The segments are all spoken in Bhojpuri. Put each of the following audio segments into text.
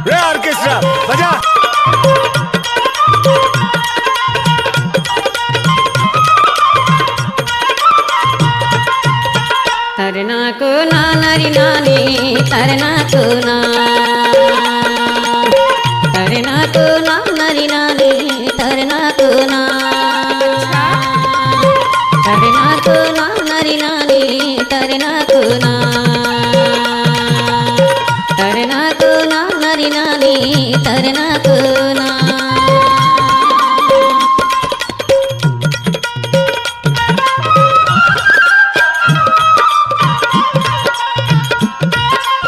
रे ऑर्केस्ट्रा बजा। तरना को ना नरी नानी तरना को ना तरना को ना नरी नानी तरना को ना तरना को ना नरी नानी तरना को ना तरना को ना नरी नानी तरना को ना।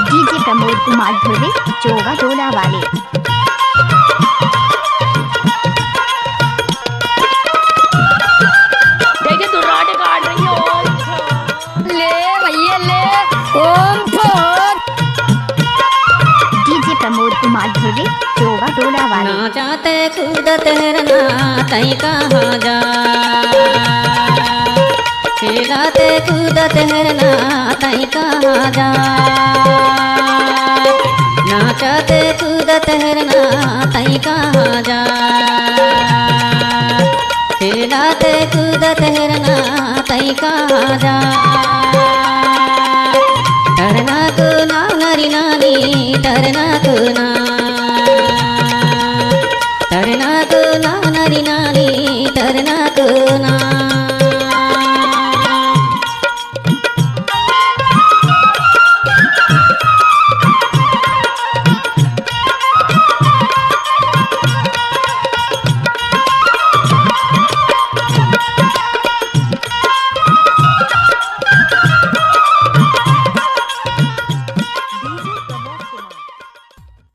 डीजे प्रमोद कुमार धुर्वे चोगा डोला वाले। देखिए तू राडे काट रही हो। ले भैया ले ओम फोर। डीजे प्रमोद कुमार धुर्वे चोगा डोला वाले। ना जाते कूदत हरना तई कहाँ जा खेलाते कूदत हरना तई कहाँ जा नाचते कूदत हरना तई कहाँ जा खेलाते कूदत हरना तई कहाँ जा। तरना को ना नरी नानी तरना को ना तरना को ना नरी नानी